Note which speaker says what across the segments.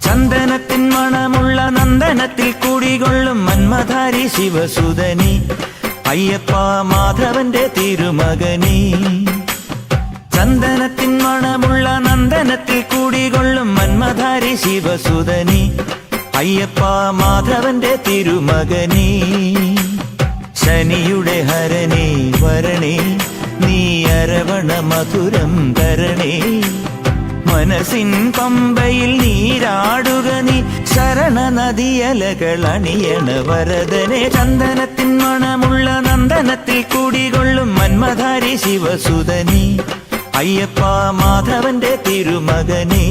Speaker 1: ചന്ദനത്തിൻ മണമുള്ള നന്ദനത്തിൽ കുടികൊള്ളും മന്മധാരി ശിവസുതനി അയ്യപ്പ മാധവന്റെ തിരുമകനി. ചന്ദനത്തിൻ മണമുള്ള നന്ദനത്തിൽ കുടികൊള്ളും മന്മധാരി ശിവസുതനി അയ്യപ്പ മാധവന്റെ തിരുമകനി. ശനിയുടെ ഹരണേ വരണേ നീ അരവണ മധുരം തരണേ. മനസ്സിൻ പമ്പയിൽ നീരാടുക നീ ശരണ നദിയലകൾ അണിയണ വരദനെ. ചന്ദനത്തിൻ മണമുള്ള നന്ദനത്തിൽ കുടികൊള്ളും മന്മധാരി ശിവസുതനി അയ്യപ്പ മാധവന്റെ തിരുമകനേ.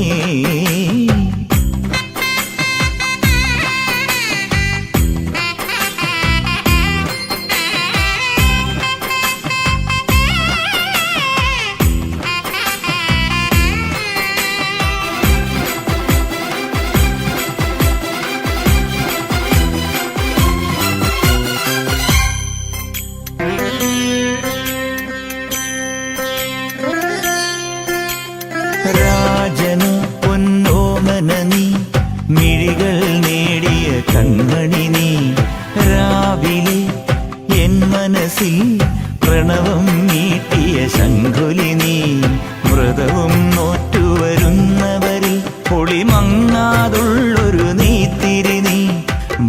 Speaker 1: രാജന് പൊന്നോമന നീ മിഴികൾ നേടിയ കൺമണി നീ. രാവിലെ എൻ മനസ്സിൽ പ്രണവം നീട്ടിയ ശംഖുലി നീ. വ്രതവും നോറ്റുവരുന്നവരിൽ പൊളിമങ്ങാതുള്ളൊരു നീത്തിരി നീ.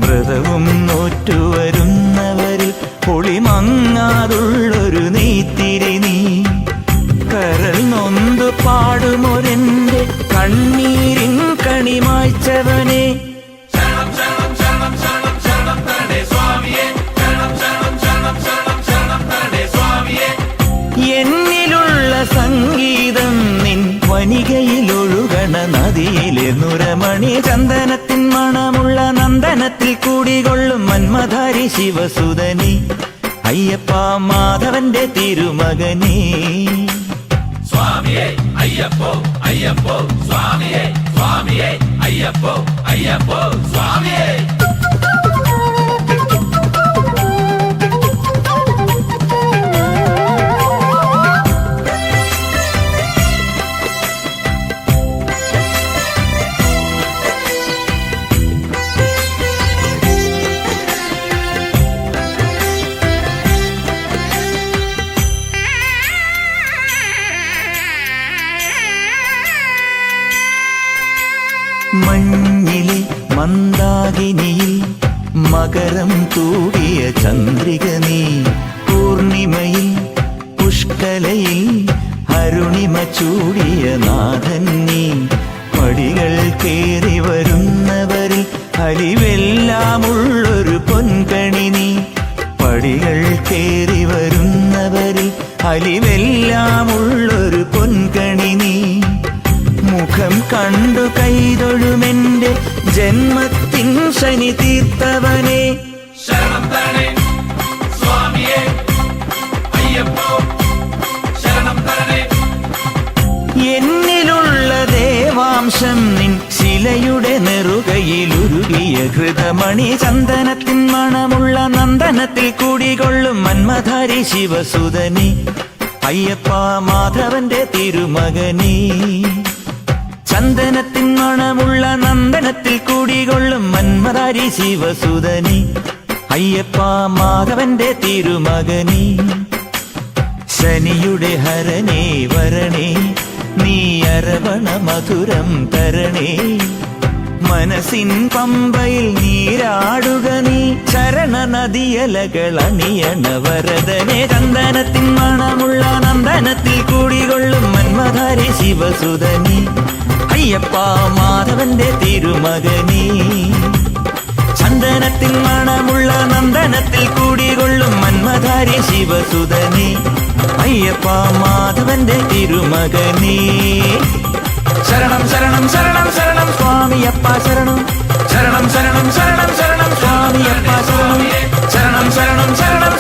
Speaker 1: വ്രതവും നോറ്റുവരുന്നവരിൽ പൊളിമങ്ങാതുള്ളൊരു നീത്തിരി നീ. കരൾ നൊന്തു പാടുമൊരെന്റെ കണ്ണീരിൻ കണിമായ്ച്ചവനെ. എന്നിലുള്ള സംഗീതം നിൻ വനികയിലൊഴുകണ നദിയിലെ നുരമണി. ചന്ദനത്തിൻ മണമുള്ള നന്ദനത്തിൽ കൂടികൊള്ളും മന്മധാരി ശിവസുതനി അയ്യപ്പ മാധവന്റെ തിരുമകനേ.
Speaker 2: സ്വാമിയേ അയ്യപ്പോ അയ്യപ്പോ സ്വാമിയേ സ്വാമിയേ അയ്യപ്പോ അയ്യപ്പോ സ്വാമിയേ.
Speaker 1: മഞ്ഞിലെ മന്ദാകിനിയിൽ മകരം തൂകിയ ചന്ദ്രിക നീ. പൂർണിമയിൽ പുഷ്കലയിൽ അരുണിമ ചൂടിയ നാഥൻ നീ. പടികൾ കേറി വരുന്നവരിൽ അലിവെല്ലാമുള്ളൊരു പൊൻകണി നീ. പടികൾ കേറി വരുന്നവരിൽ അലിവെല്ലാമുള്ളൊരു പൊൻകണി നീ. മുഖം കണ്ടു കൈതൊഴുമെന്റെ ജന്മത്തിൻ ശനി തീർത്തവനെ.
Speaker 2: ശരണം തരണേ സ്വാമിയേ അയ്യപ്പോ ശരണം തരണേ.
Speaker 1: എന്നിലുള്ള ദേവാംശം നിൻ ശിലയുടെ നെറുകയിലുരുകിയ ഹൃദമണി. ചന്ദനത്തിൻ മണമുള്ള നന്ദനത്തിൽ കൂടികൊള്ളും മന്മധാരി ശിവസുതനി അയ്യപ്പ മാധവന്റെ തിരുമകനേ. ചന്ദനത്തിൻ മണമുള്ള നന്ദനത്തിൽ കൂടികൊള്ളും മന്മധാരി ശിവസുതനി അയ്യപ്പ മാധവന്റെ തിരുമകനേ. ശനിയുടെ ഹരണേ വരണേ നീ അരവണ മധുരം തരണേ. മനസ്സിൻ പമ്പയിൽ നീരാടുക നീ ശരണ നദിയലകൾ അണിയണ വരദനെ. ചന്ദനത്തിൻ മണമുള്ള നന്ദനത്തിൽ കൂടികൊള്ളും മന്മധാരി ശിവസുതനി അയ്യപ്പ മാധവന്റെ തിരുമകനേ. ചന്ദനത്തിൻ മണമുള്ള നന്ദനത്തിൽ കൂടികൊള്ളും മന്മധാരി ശിവസുതനി അയ്യപ്പ മാധവന്റെ തിരുമകനേ. ശരണം ശരണം ശരണം ശരണം സ്വാമിയപ്പ ശരണം. ശരണം ശരണം ശരണം ശരണം സ്വാമിയപ്പ ശരണം. ശരണം ശരണം ശരണം